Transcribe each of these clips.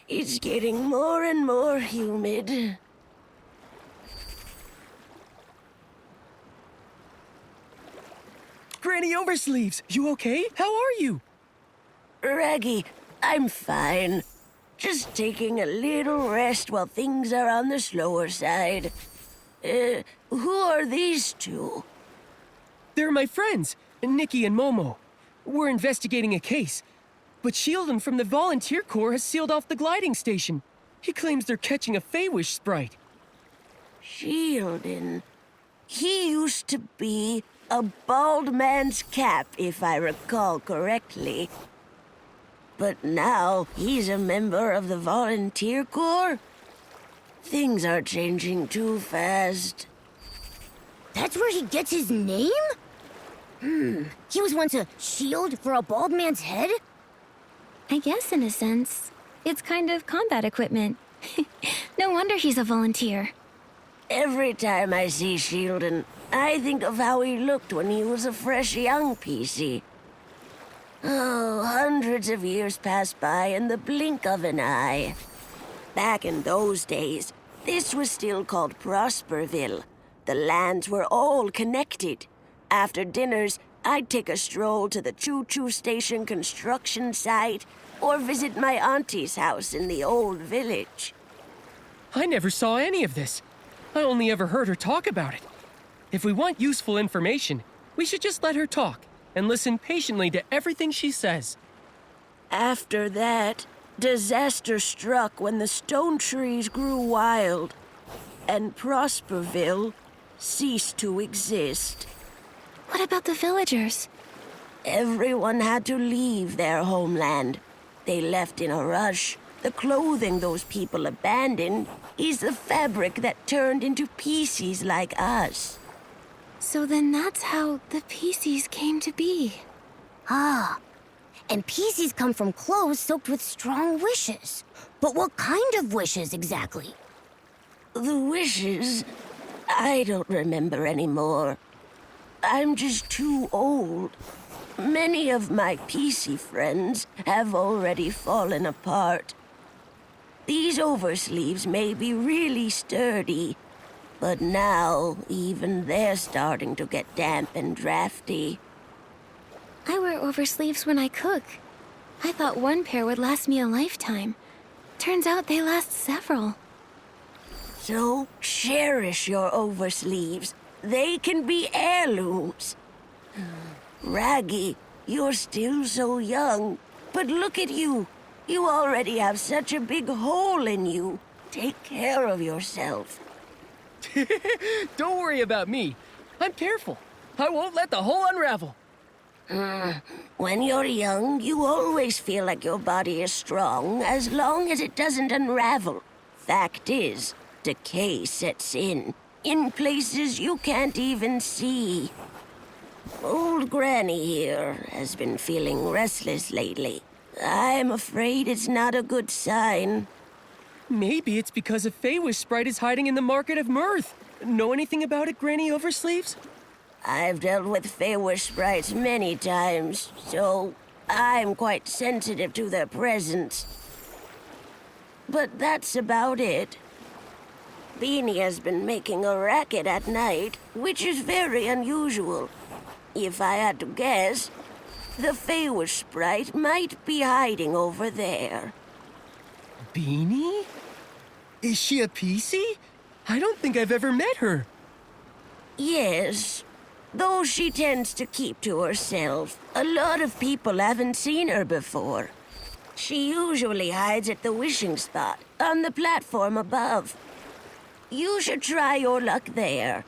It's getting more and more humid. Granny Oversleeves, you okay? How are you? Raggy, I'm fine. Just taking a little rest while things are on the slower side. Who are these two? They're my friends, Nikki and Momo. We're investigating a case. But Sheldon from the Volunteer Corps has sealed off the gliding station. He claims they're catching a Feywish sprite. Sheldon. He used to be a bald man's cap, if I recall correctly. But now he's a member of the Volunteer Corps? Things are changing too fast. That's where he gets his name? He was once a shield for a bald man's head? I guess in a sense, it's kind of combat equipment. No wonder he's a volunteer. Every time I see Sheldon, I think of how he looked when he was a fresh young PC. Oh, hundreds of years pass by in the blink of an eye. Back in those days, this was still called Prosperville. The lands were all connected. After dinners, I'd take a stroll to the choo-choo station construction site or visit my auntie's house in the old village. I never saw any of this. I only ever heard her talk about it. If we want useful information, we should just let her talk and listen patiently to everything she says. After that, disaster struck when the stone trees grew wild, and Prosperville ceased to exist. What about the villagers? Everyone had to leave their homeland. They left in a rush. The clothing those people abandoned is the fabric that turned into PCs like us. So then that's how the PCs came to be. Ah, and PCs come from clothes soaked with strong wishes. But what kind of wishes exactly? The wishes? I don't remember anymore. I'm just too old. Many of my PC friends have already fallen apart. These oversleeves may be really sturdy, but now even they're starting to get damp and drafty. I wear oversleeves when I cook. I thought one pair would last me a lifetime. Turns out they last several. So cherish your oversleeves. They can be heirlooms. Raggy, you're still so young, but look at you. You already have such a big hole in you. Take care of yourself. Don't worry about me. I'm careful. I won't let the hole unravel. When you're young, you always feel like your body is strong as long as it doesn't unravel. Fact is, decay sets in places you can't even see. Old Granny here has been feeling restless lately. I'm afraid it's not a good sign. Maybe it's because a Feywish sprite is hiding in the Market of Mirth. Know anything about it, Granny Oversleeves? I've dealt with Feywish sprites many times, so I'm quite sensitive to their presence. But that's about it. Beanie has been making a racket at night, which is very unusual. If I had to guess, the Feywish sprite might be hiding over there. Beanie? Is she a PC? I don't think I've ever met her. Yes, though she tends to keep to herself. A lot of people haven't seen her before. She usually hides at the wishing spot, on the platform above. You should try your luck there.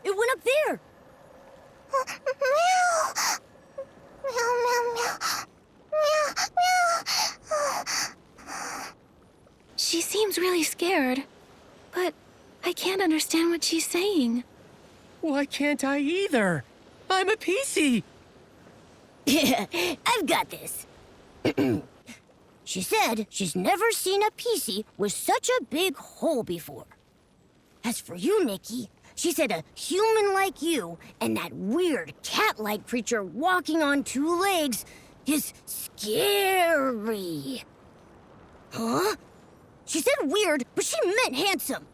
It went up there! She seems really scared, but I can't understand what she's saying. Why can't I either? I'm a PC. I've got this. She said she's never seen a PC with such a big hole before. As for you, Nikki, she said a human like you and that weird cat-like creature walking on two legs is scary. Huh? She said weird, but she meant handsome.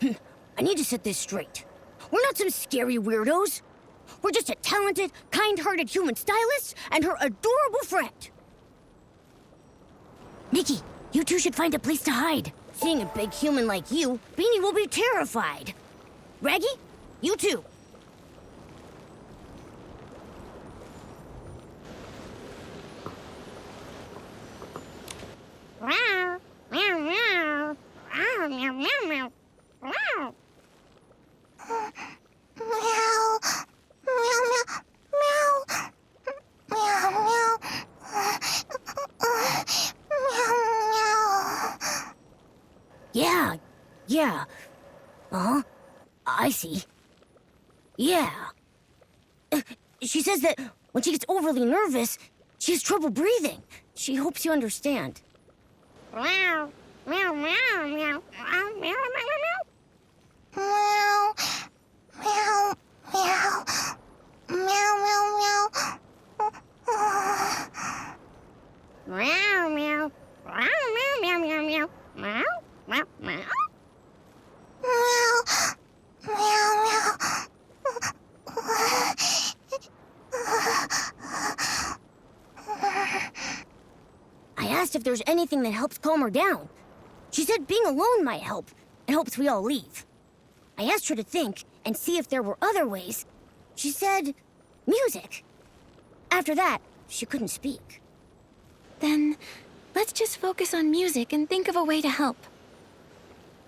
I need to set this straight. We're not some scary weirdos. We're just a talented, kind-hearted human stylist and her adorable friend. Nikki, you two should find a place to hide. Seeing a big human like you, Beanie will be terrified. Raggy, you too. Meow, meow, meow. Meow, meow, meow, meow. Meow. Meow. Meow, meow, meow. Meow, meow. Meow, meow. Yeah. Uh-huh. I see. Yeah. She says that when she gets overly nervous, she has trouble breathing. She hopes you understand. Meow, meow, meow, meow. Meow, meow, meow, meow. Meow, meow, meow. Meow, meow, meow. Meow, meow. Meow, meow, meow, meow, meow. Meow, meow, meow. Meow, meow, meow. I asked if there's anything that helps calm her down. She said being alone might help, and hopes we all leave. I asked her to think and see if there were other ways. She said music. After that, she couldn't speak. Then, let's just focus on music and think of a way to help.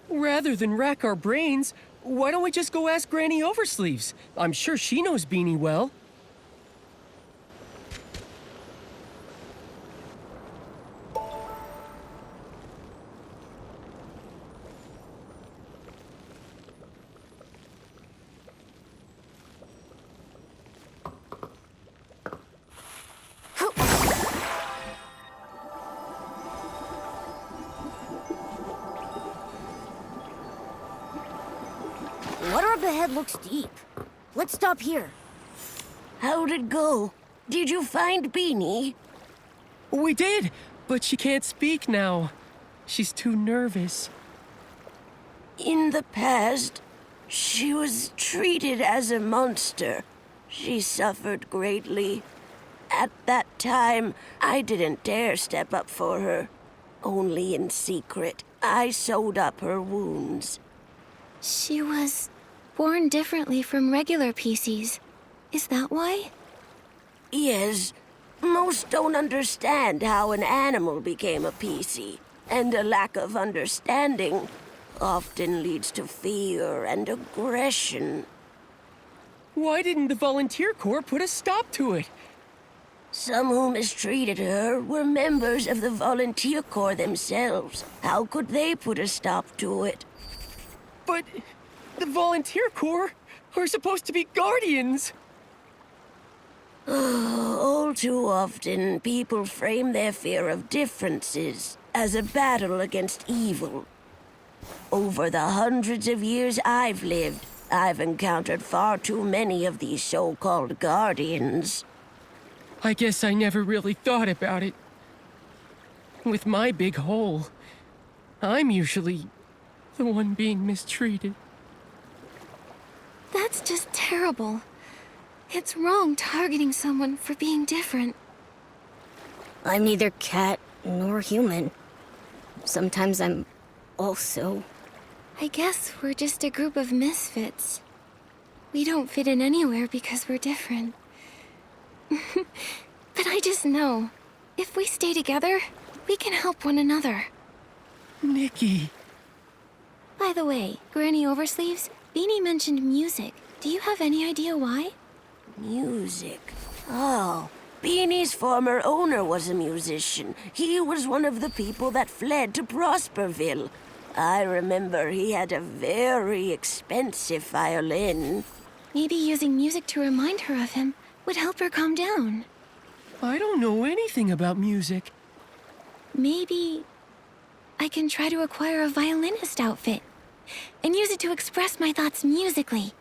Rather than rack our brains, why don't we just go ask Granny Oversleeves? I'm sure she knows Beanie well. Water up ahead looks deep. Let's stop here. How'd it go? Did you find Beanie? We did, but she can't speak now. She's too nervous. In the past, she was treated as a monster. She suffered greatly. At that time, I didn't dare step up for her. Only in secret, I sewed up her wounds. She was born differently from regular PCs. Is that why? Yes, most don't understand how an animal became a PC, and a lack of understanding often leads to fear and aggression. Why didn't the Volunteer Corps put a stop to it? Some who mistreated her were members of the Volunteer Corps themselves. How could they put a stop to it? But the Volunteer Corps are supposed to be guardians. All too often, people frame their fear of differences as a battle against evil. Over the hundreds of years I've lived, I've encountered far too many of these so-called guardians. I guess I never really thought about it. With my big hole, I'm usually the one being mistreated. That's just terrible. It's wrong targeting someone for being different. I'm neither cat nor human. Sometimes I'm also... I guess we're just a group of misfits. We don't fit in anywhere because we're different. But I just know, if we stay together, we can help one another. Nikki. By the way, Granny Oversleeves, Beanie mentioned music. Do you have any idea why? Music. Oh, Beanie's former owner was a musician. He was one of the people that fled to Prosperville. I remember he had a very expensive violin. Maybe using music to remind her of him would help her calm down. I don't know anything about music. Maybe I can try to acquire a violinist outfit and use it to express my thoughts musically.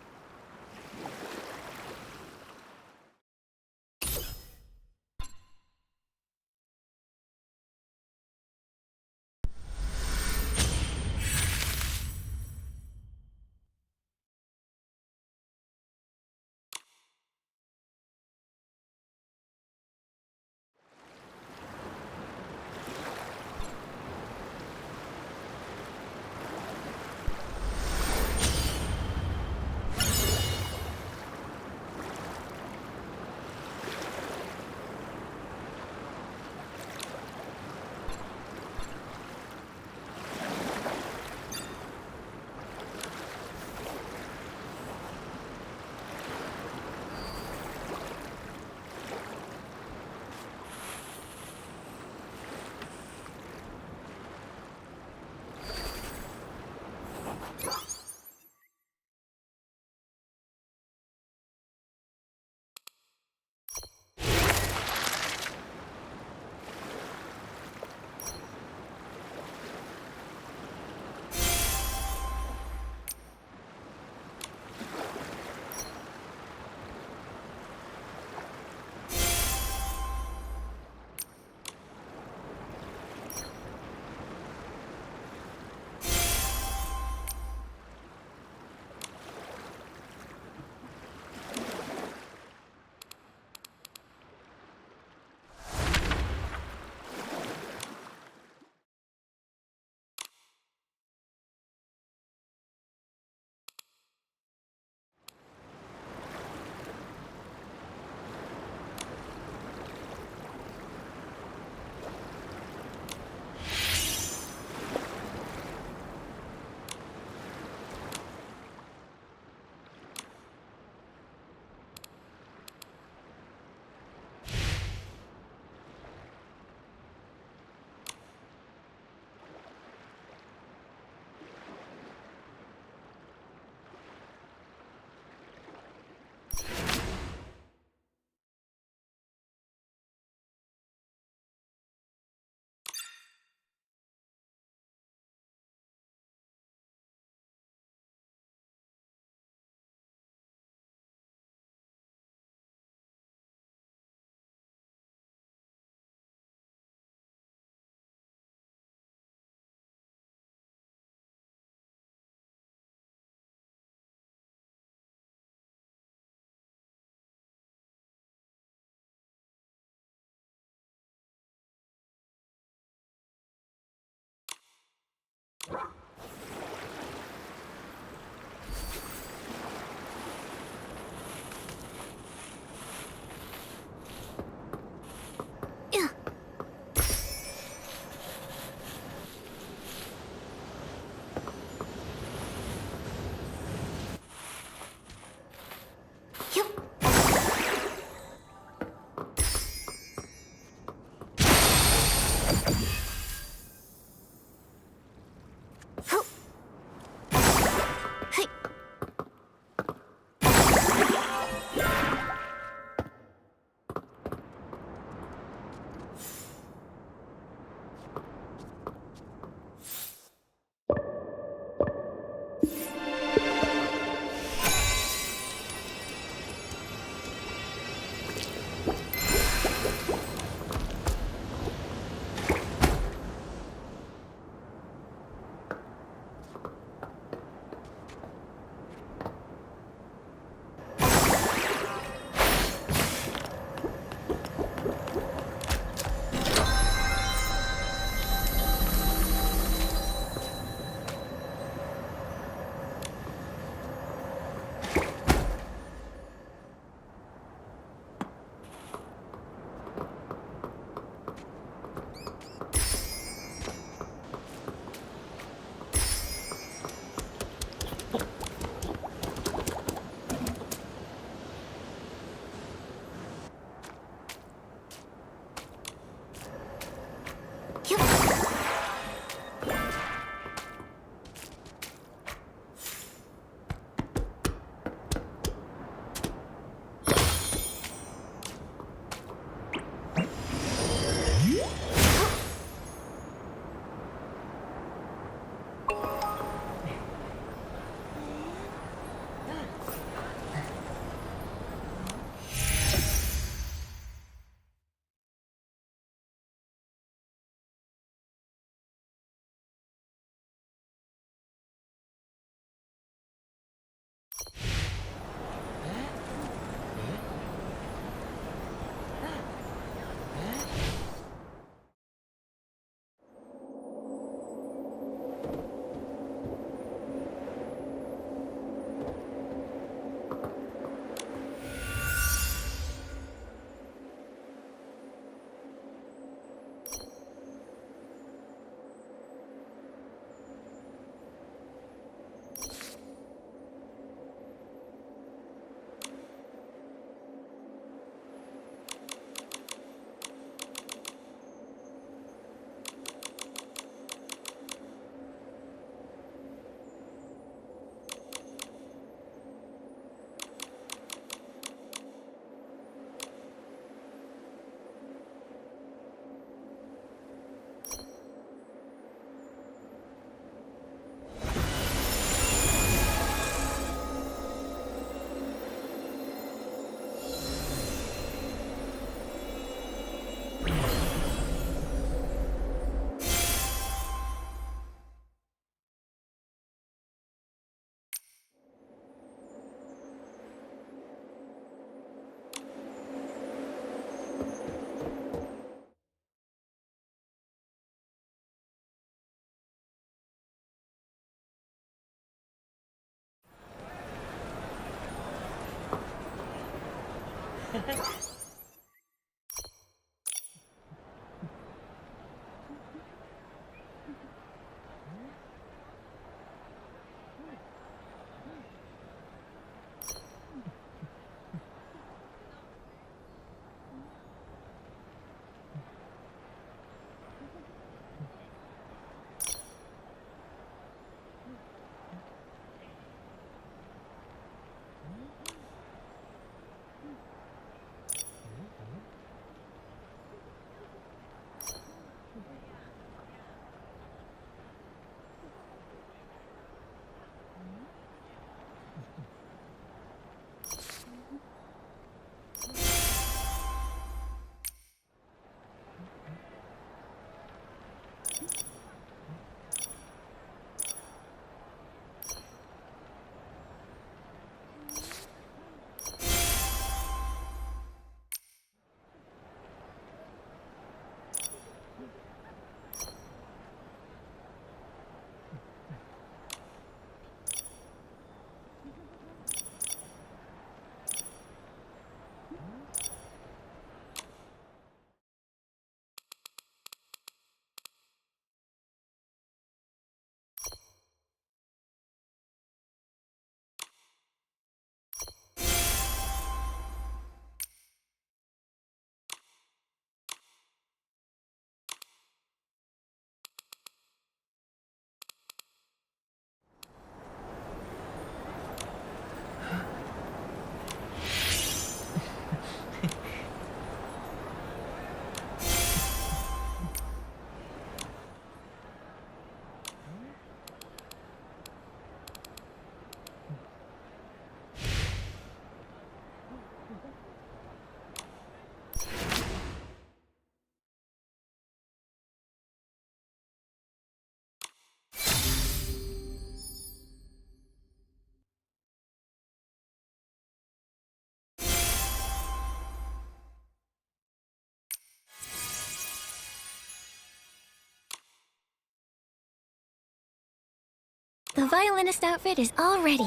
The violinist outfit is all ready.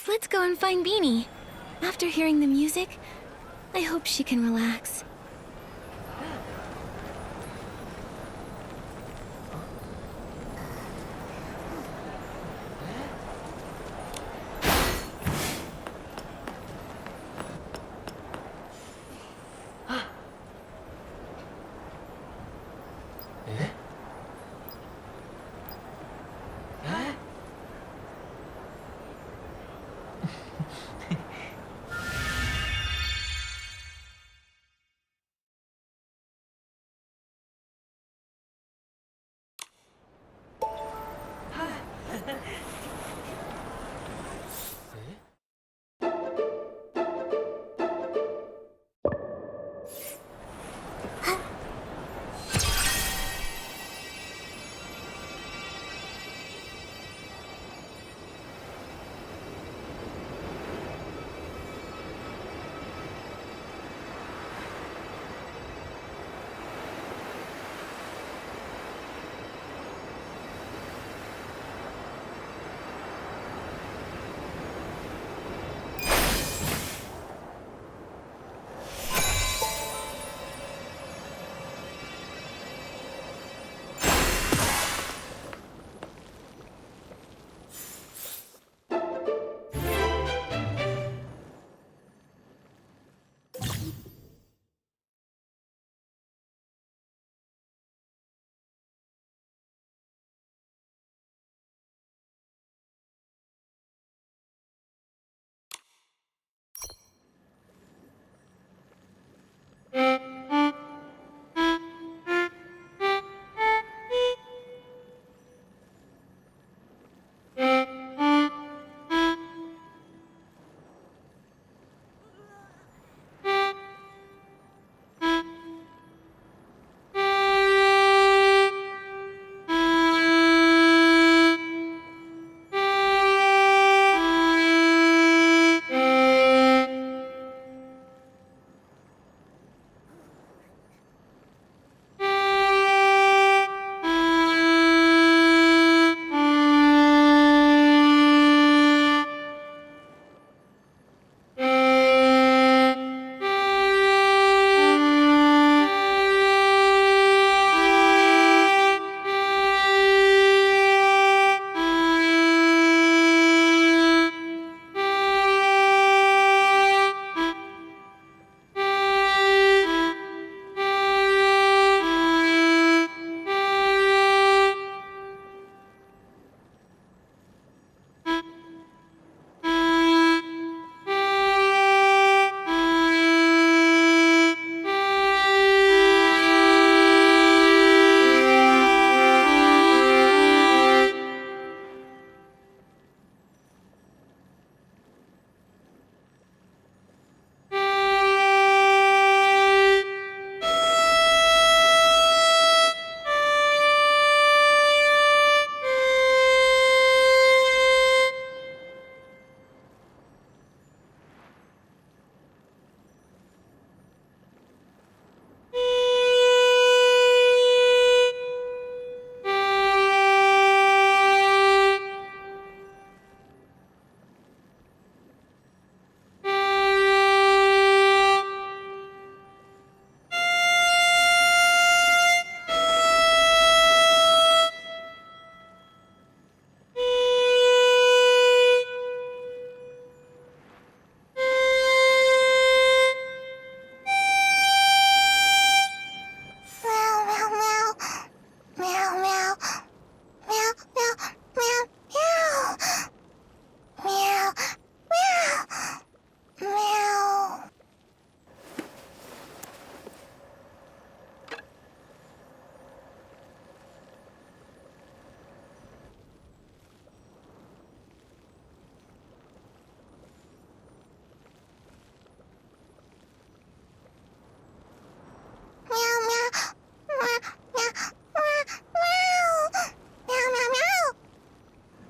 Let's go and find Beanie. After hearing the music, I hope she can relax.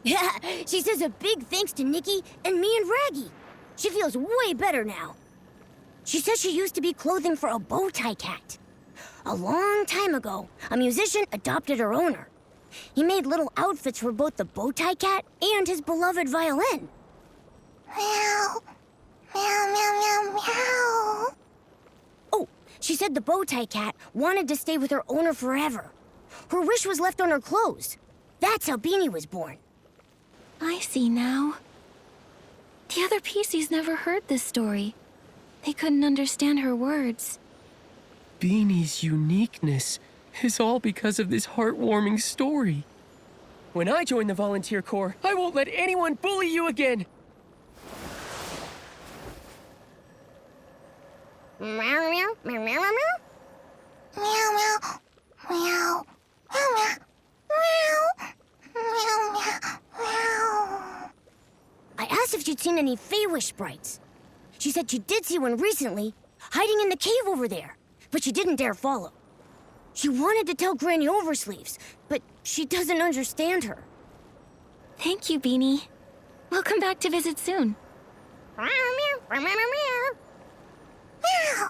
Yeah, she says a big thanks to Nikki and me and Raggy. She feels way better now. She says she used to be clothing for a bow tie cat. A long time ago, a musician adopted her owner. He made little outfits for both the bow tie cat and his beloved violin. Meow. Meow, meow, meow, meow. Oh, she said the bow tie cat wanted to stay with her owner forever. Her wish was left on her clothes. That's how Beanie was born. I see now. The other PCs never heard this story. They couldn't understand her words. Beanie's uniqueness is all because of this heartwarming story. When I join the volunteer corps, I won't let anyone bully you again. Meow, meow, meow, meow, meow. Meow, meow. Meow. Meow, meow. Meow. Meow, meow, meow. I asked if she'd seen any Feywish sprites. She said she did see one recently, hiding in the cave over there, but she didn't dare follow. She wanted to tell Granny Oversleeves, but she doesn't understand her. Thank you, Beanie. We'll come back to visit soon. Meow, meow, meow, meow, meow. Meow.